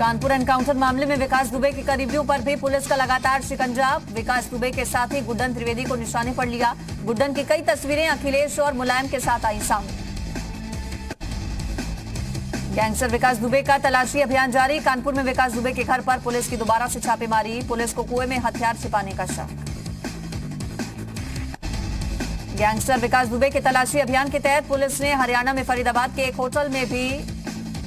Kanpur encounter मामले में विकास दुबे के करीबियों पर भी पुलिस का लगातार शिकंजा। विकास दुबे के साथ ही गुड्डन त्रिवेदी को निशाने पर लिया। गुड्डन की कई तस्वीरें अखिलेश और मुलायम के साथ आई सामने। गैंगस्टर विकास दुबे का तलाशी अभियान जारी। कानपुर में विकास दुबे के घर पर पुलिस की दोबारा से छापेमारी। पुलिस को कुएं में हथियार छिपाने का शक। गैंगस्टर विकास दुबे के तलाशी अभियान के तहत पुलिस ने हरियाणा में फरीदाबाद के एक होटल में भी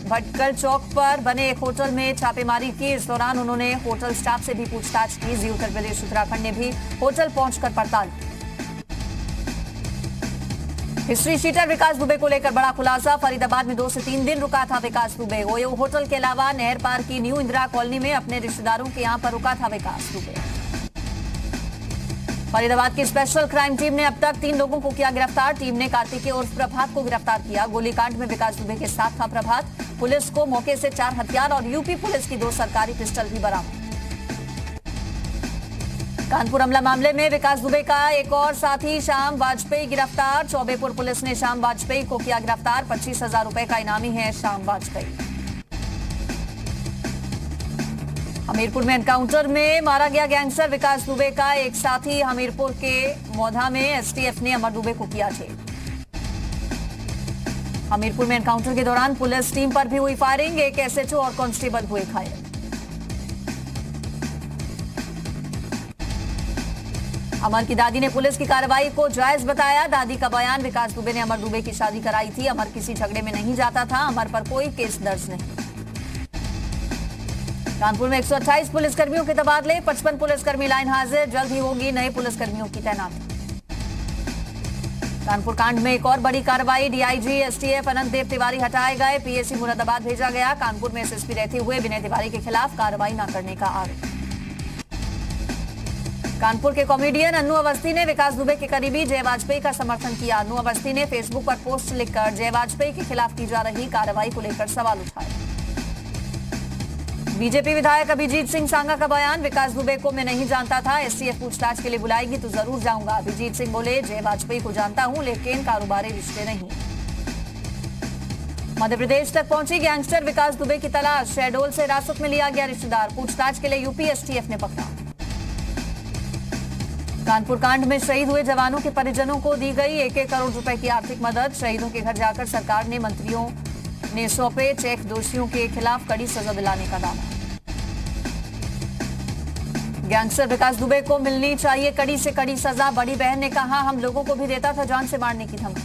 भटकल चौक पर बने एक होटल में छापेमारी की। इस दौरान उन्होंने होटल स्टाफ से भी पूछताछ की। जी उत्तर प्रदेश उत्तराखंड ने भी होटल पहुंचकर पड़ताल की। हिस्ट्री शीटर विकास दुबे को लेकर बड़ा खुलासा। फरीदाबाद में 2 से 3 दिन रुका था विकास दुबे। ओयो होटल के अलावा नहर पार की न्यू इंदिरा कॉलोनी में अपने रिश्तेदारों के यहां पर रुका था विकास दुबे। फरीदाबाद की स्पेशल क्राइम टीम ने अब तक 3 लोगों को किया गिरफ्तार। टीम ने कार्तिकेय उर्फ प्रभात को गिरफ्तार किया। गोलीकांड में विकास दुबे के साथ था प्रभात। पुलिस को मौके से 4 हथियार और यूपी पुलिस की 2 सरकारी पिस्टल भी बरामद। कानपुर हमला मामले में विकास दुबे का एक और साथी श्याम वाजपेयी गिरफ्तार। चौबेपुर पुलिस ने श्याम वाजपेयी को किया गिरफ्तार। 25,000 रुपए का इनामी है श्याम वाजपेयी। हमीरपुर में एनकाउंटर में मारा गया गैंगस्टर विकास दुबे का एक साथी। हमीरपुर के मौधा में एसटीएफ ने अमर दुबे को किया जेल। हमीरपुर में एनकाउंटर के दौरान पुलिस टीम पर भी हुई फायरिंग। एक एसएचओ और कांस्टेबल हुए घायल। अमर की दादी ने पुलिस की कार्रवाई को जायज बताया। दादी का बयान, विकास दुबे ने अमर दुबे की शादी कराई थी। अमर किसी झगड़े में नहीं जाता था। अमर पर कोई केस दर्ज नहीं। कानपुर में 128 पुलिसकर्मियों के तबादले। 55 पुलिसकर्मी लाइन हाजिर। जल्द ही होगी नए पुलिसकर्मियों की तैनाती। कानपुर कांड में एक और बड़ी कार्रवाई। डीआईजी एसटीएफ अनंत देव तिवारी हटाए गए। पीएसी मुरादाबाद भेजा गया। कानपुर में एसएसपी रहते हुए विनय तिवारी के खिलाफ कार्रवाई न करने का आरोप। कानपुर के कॉमेडियन अन्नू अवस्थी ने विकास दुबे के करीबी जय वाजपेयी का समर्थन किया। अन्नू अवस्थी ने फेसबुक पर पोस्ट लिखकर जय वाजपेयी के खिलाफ की जा रही कार्रवाई को लेकर सवाल उठाए। बीजेपी विधायक अभिजीत सिंह सांगा का बयान, विकास दुबे को मैं नहीं जानता था। एसटीएफ पूछताछ के लिए बुलाएगी तो जरूर जाऊंगा। अभिजीत सिंह बोले, जय वाजपेयी को जानता हूं लेकिन कारोबारी रिश्ते नहीं। मध्य प्रदेश तक पहुंची गैंगस्टर विकास दुबे की तलाश। शहडोल से हिरासत में लिया गया रिश्तेदार। पूछताछ के लिए यूपी एसटीएफ ने पकड़ा। कानपुर कांड में शहीद हुए जवानों के परिजनों को दी गई 1-1 करोड़ रुपए की आर्थिक मदद। शहीदों के घर जाकर सरकार ने मंत्रियों ने सौंपे चेक। दोषियों के खिलाफ कड़ी सजा दिलाने का दावा। गैंगस्टर विकास दुबे को मिलनी चाहिए कड़ी से कड़ी सजा। बड़ी बहन ने कहा, हम लोगों को भी देता था जान से मारने की धमकी।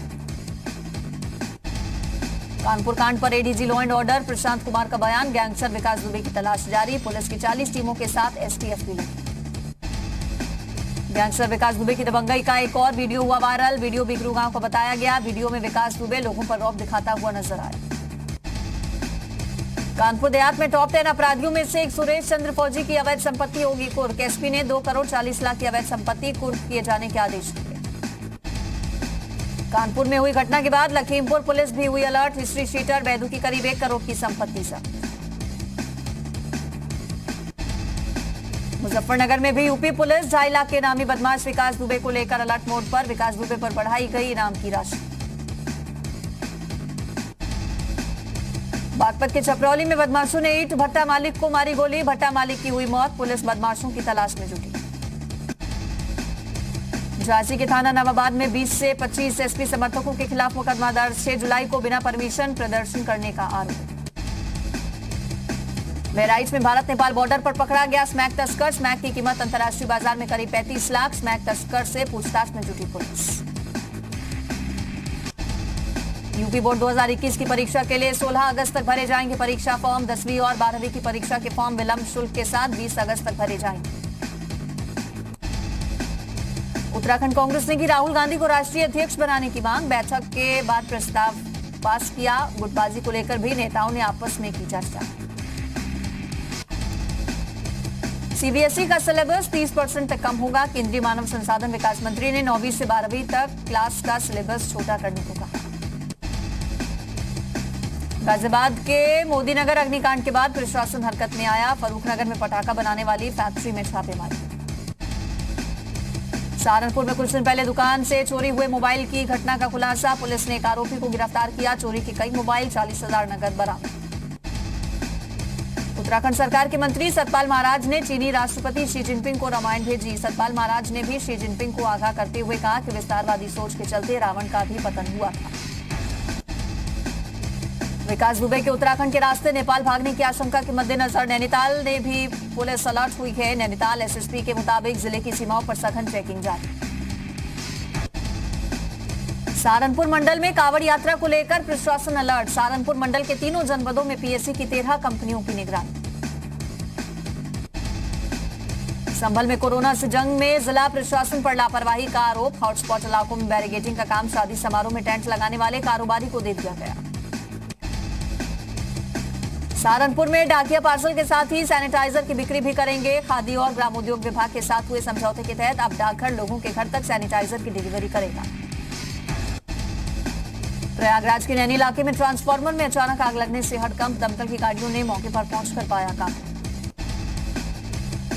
कानपुर कांड पर ADG law and order Prashant Kumar का बयान, गैंगस्टर विकास दुबे की तलाश जारी। पुलिस की 40 टीमों के साथ एसटीएफ भी लगी। गैंगस्टर विकास दुबे की दबंगई का एक और वीडियो हुआ वायरल। वीडियो बिकरू गांव का बताया गया। वीडियो में विकास दुबे लोगों पर रौब दिखाता हुआ नजर आया। कानपुर देहात में टॉप 10 अपराधियों में से एक सुरेश चंद्र फौजी की अवैध संपत्ति होगी कुर्क। एसपी ने 2 करोड़ 40 लाख की अवैध संपत्ति कुर्क किए जाने के आदेश दिए। कानपुर में हुई घटना के बाद लखीमपुर पुलिस भी हुई अलर्ट। हिस्ट्री शीटर बैदू की करीब 1 करोड़ की संपत्ति जब्त। मुजफ्फरनगर में भी यूपी पुलिस 2.5 लाख के इनामी बदमाश विकास दुबे को लेकर अलर्ट मोड पर। विकास दुबे पर बढ़ाई गई इनाम की राशि। बागपत के छपरौली में बदमाशों ने ईंट भट्टा मालिक को मारी गोली। भट्टा मालिक की हुई मौत। पुलिस बदमाशों की तलाश में जुटी। झांसी के थाना नवाबाद में 20 से 25 एसपी समर्थकों के खिलाफ मुकदमा दर्ज। 6 जुलाई को बिना परमिशन प्रदर्शन करने का आरोप। बहराइच में भारत नेपाल बॉर्डर पर पकड़ा गया स्मैक तस्कर। स्मैक की कीमत अंतर्राष्ट्रीय बाजार में करीब 35 लाख। स्मैक तस्कर से पूछताछ में जुटी पुलिस। यूपी बोर्ड 2021 की परीक्षा के लिए 16 अगस्त तक भरे जाएंगे परीक्षा फॉर्म। 10वीं और 12वीं की परीक्षा के फॉर्म विलंब शुल्क के साथ 20 अगस्त तक भरे जाएंगे। उत्तराखंड कांग्रेस ने की राहुल गांधी को राष्ट्रीय अध्यक्ष बनाने की मांग। बैठक के बाद प्रस्ताव पास किया। गुटबाजी को लेकर भी नेताओं ने आपस में की चर्चा। सीबीएसई का सिलेबस 30% तक कम होगा। केंद्रीय मानव संसाधन विकास मंत्री ने 9वीं से 12वीं तक क्लास का सिलेबस छोटा करने को कहा। गाजियाबाद के मोदीनगर अग्निकांड के बाद प्रशासन हरकत में आया। फरूखनगर में पटाखा बनाने वाली फैक्ट्री में छापेमारी। सहारनपुर में कुछ दिन पहले दुकान से चोरी हुए मोबाइल की घटना का खुलासा। पुलिस ने एक आरोपी को गिरफ्तार किया। चोरी के कई मोबाइल, 40,000 नकद बरामद। उत्तराखंड सरकार के मंत्री सतपाल महाराज ने चीनी राष्ट्रपति शी जिनपिंग को रामायण भेजी। सतपाल महाराज ने भी शी जिनपिंग को आगाह करते हुए कहा कि विस्तारवादी सोच के चलते रावण का भी पतन हुआ था। विकास दुबे के उत्तराखंड के रास्ते नेपाल भागने की आशंका के मद्देनजर नैनीताल ने भी पुलिस अलर्ट हुई है। नैनीताल एसएसपी के मुताबिक जिले की सीमाओं पर सघन चेकिंग जारी। सहारनपुर मंडल में कांवड़ यात्रा को लेकर प्रशासन अलर्ट। सहारनपुर मंडल के तीनों जनपदों में पीएससी की 13 कंपनियों की निगरानी। संभल में कोरोना से जंग में जिला प्रशासन पर लापरवाही का आरोप। हॉटस्पॉट इलाकों में बैरिकेडिंग का काम शादी समारोह में टेंट लगाने वाले कारोबारी को दे दिया गया। सहारनपुर में डाकिया पार्सल के साथ ही सैनिटाइजर की बिक्री भी करेंगे। खादी और ग्रामोद्योग विभाग के साथ हुए समझौते के तहत अब डाकघर लोगों के घर तक सैनिटाइजर की डिलीवरी करेगा। प्रयागराज के नैनी इलाके में ट्रांसफार्मर में अचानक आग लगने से हड़कंप। दमकल की गाड़ियों ने मौके पर पहुंचकर पाया काबू।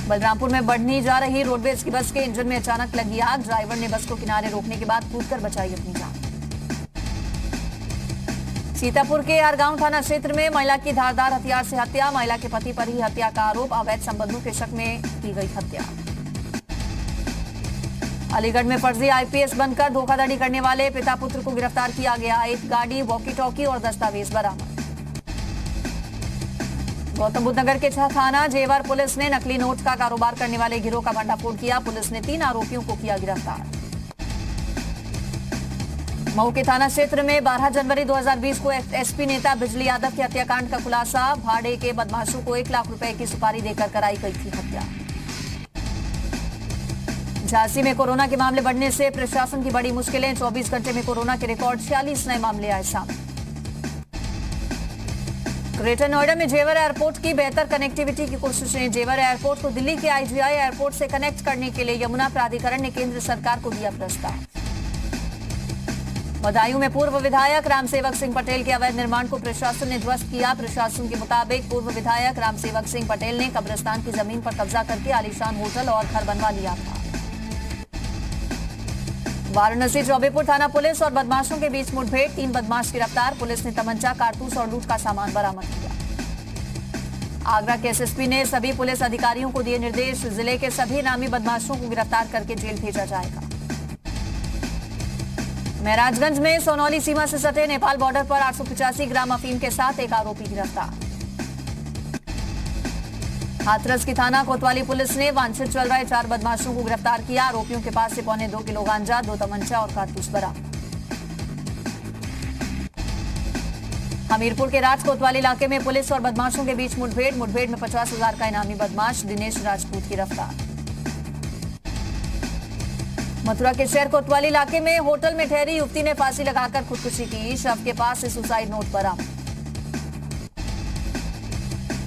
बलरामपुर में बढ़नी जा रही रोडवेज की बस के इंजन में अचानक लगी आग। ड्राइवर ने बस को किनारे रोकने के बाद कूदकर बचाई अपनी जान। सीतापुर के हरगांव थाना क्षेत्र में महिला की धारदार हथियार से हत्या। महिला के पति पर ही हत्या का आरोप। अवैध संबंधों के शक में की गई हत्या। अलीगढ़ में फर्जी आईपीएस बनकर धोखाधड़ी करने वाले पिता पुत्र को गिरफ्तार किया गया। एक गाड़ी, वॉकी टॉकी और दस्तावेज बरामद। गौतम बुद्ध नगर के थाना जेवर पुलिस ने नकली नोट का कारोबार करने वाले गिरोह का भंडाफोड़ किया। पुलिस ने 3 आरोपियों को किया गिरफ्तार। मऊ के थाना क्षेत्र में 12 जनवरी 2020 को एसपी नेता बिजली यादव के हत्याकांड का खुलासा। भाड़े के बदमाशों को 1 लाख रुपए की सुपारी देकर कराई गई थी हत्या। झांसी में कोरोना के मामले बढ़ने से प्रशासन की बड़ी मुश्किलें। 24 घंटे में कोरोना के रिकॉर्ड 46 नए मामले आए सामने। ग्रेटर नोएडा में जेवर एयरपोर्ट की बेहतर कनेक्टिविटी की कोशिशें। जेवर एयरपोर्ट को दिल्ली के आईजीआई एयरपोर्ट से कनेक्ट करने के लिए यमुना प्राधिकरण ने केंद्र सरकार को दिया प्रस्ताव। बदायूं में पूर्व विधायक रामसेवक सिंह पटेल के अवैध निर्माण को प्रशासन ने ध्वस्त किया। प्रशासन के मुताबिक पूर्व विधायक रामसेवक सिंह पटेल ने कब्रिस्तान की जमीन पर कब्जा करके आलीशान होटल और घर बनवा लिया था। वाराणसी चौबेपुर थाना पुलिस और बदमाशों के बीच मुठभेड़। 3 बदमाश गिरफ्तार। पुलिस ने तमंचा, कारतूस और लूट का सामान बरामद किया। आगरा के एसएसपी ने सभी पुलिस अधिकारियों को दिए निर्देश। जिले के सभी नामी बदमाशों को गिरफ्तार करके जेल भेजा जाएगा। महराजगंज में सोनौली सीमा से सटे नेपाल बॉर्डर पर 885 ग्राम अफीम के साथ एक आरोपी गिरफ्तार। हाथरस की थाना कोतवाली पुलिस ने वांछित चल रहे 4 बदमाशों को गिरफ्तार किया। आरोपियों के पास से 2.25 किलो गांजा, 2 तमंचा और कारतूस बरामद। हमीरपुर के राज कोतवाली इलाके में पुलिस और बदमाशों के बीच मुठभेड़ में 50,000 का इनामी बदमाश दिनेश राजपूत गिरफ्तार। मथुरा के शहर कोतवाली इलाके में होटल में ठहरी युवती ने फांसी लगाकर खुदकुशी की। शव के पास से सुसाइड नोट बरामद।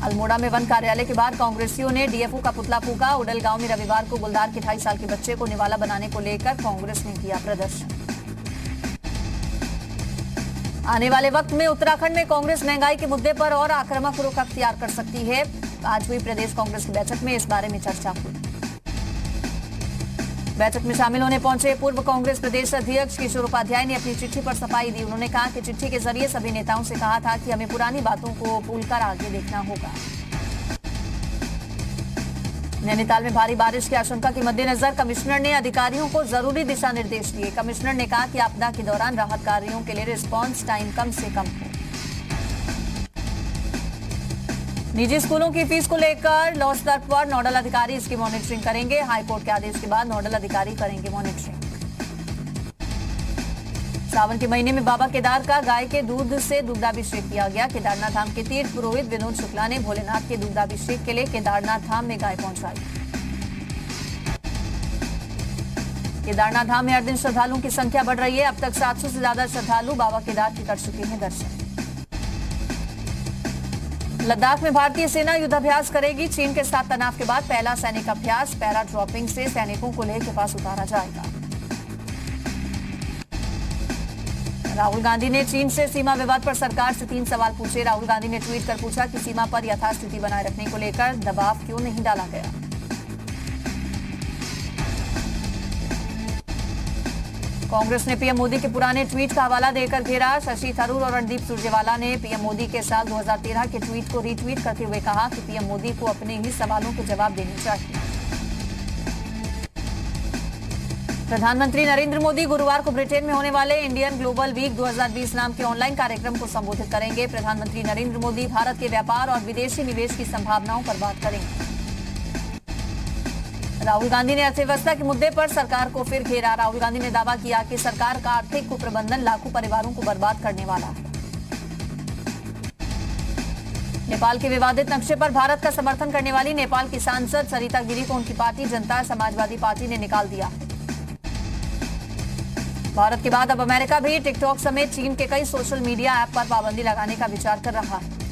अल्मोड़ा में वन कार्यालय के बाहर कांग्रेसियों ने डीएफओ का पुतला फूंका। उडल गांव में रविवार को गुलदार के 2.5 साल के बच्चे को निवाला बनाने को लेकर कांग्रेस ने किया प्रदर्शन। आने वाले वक्त में उत्तराखंड में कांग्रेस महंगाई के मुद्दे पर और आक्रामक रुख अख्तियार कर सकती है। आज हुई प्रदेश कांग्रेस की बैठक में इस बारे में चर्चा हुई। बैठक में शामिल होने पहुंचे पूर्व कांग्रेस प्रदेश अध्यक्ष किशोर उपाध्याय ने अपनी चिट्ठी पर सफाई दी। उन्होंने कहा कि चिट्ठी के जरिए सभी नेताओं से कहा था कि हमें पुरानी बातों को भूलकर आगे देखना होगा। नैनीताल में भारी बारिश की आशंका के मद्देनजर कमिश्नर ने अधिकारियों को जरूरी दिशा निर्देश दिए। कमिश्नर ने कहा कि आपदा के दौरान राहत कार्यों के लिए रिस्पांस टाइम कम से कम हो। निजी स्कूलों की फीस को लेकर लॉ स्तर पर नोडल अधिकारी इसकी मॉनिटरिंग करेंगे। हाईकोर्ट के आदेश के बाद नोडल अधिकारी करेंगे मॉनिटरिंग। सावन के महीने में बाबा केदार का गाय के दूध से दुग्धाभिषेक किया गया। केदारनाथ धाम के तीर्थ पुरोहित विनोद शुक्ला ने भोलेनाथ के दुग्धाभिषेक के लिए केदारनाथ धाम में गाय पहुंचाई। केदारनाथ धाम में हर दिन श्रद्धालुओं की संख्या बढ़ रही है। अब तक 700 से ज्यादा श्रद्धालु बाबा केदार के कर चुके हैं दर्शन। लद्दाख में भारतीय सेना युद्धाभ्यास करेगी। चीन के साथ तनाव के बाद पहला सैनिक अभ्यास। पैरा ड्रॉपिंग से सैनिकों को लेह के पास उतारा जाएगा। राहुल गांधी ने चीन से सीमा विवाद पर सरकार से 3 सवाल पूछे। राहुल गांधी ने ट्वीट कर पूछा कि सीमा पर यथास्थिति बनाए रखने को लेकर दबाव क्यों नहीं डाला गया। कांग्रेस ने पीएम मोदी के पुराने ट्वीट का हवाला देकर घेरा। शशि थरूर और रणदीप सुरजेवाला ने पीएम मोदी के साल 2013 के ट्वीट को रीट्वीट करते हुए कहा कि पीएम मोदी को अपने ही सवालों के जवाब देने चाहिए। प्रधानमंत्री नरेंद्र मोदी गुरुवार को ब्रिटेन में होने वाले इंडियन ग्लोबल वीक 2020 नाम के ऑनलाइन कार्यक्रम को संबोधित करेंगे। प्रधानमंत्री नरेंद्र मोदी भारत के व्यापार और विदेशी निवेश की संभावनाओं पर बात करेंगे। राहुल गांधी ने अर्थव्यवस्था के मुद्दे पर सरकार को फिर घेरा। राहुल गांधी ने दावा किया कि सरकार का आर्थिक कुप्रबंधन लाखों परिवारों को बर्बाद करने वाला है। नेपाल के विवादित नक्शे पर भारत का समर्थन करने वाली नेपाल की सांसद सरिता गिरी को उनकी पार्टी जनता समाजवादी पार्टी ने निकाल दिया। भारत के बाद अब अमेरिका भी टिकटॉक समेत चीन के कई सोशल मीडिया ऐप पर पाबंदी लगाने का विचार कर रहा है।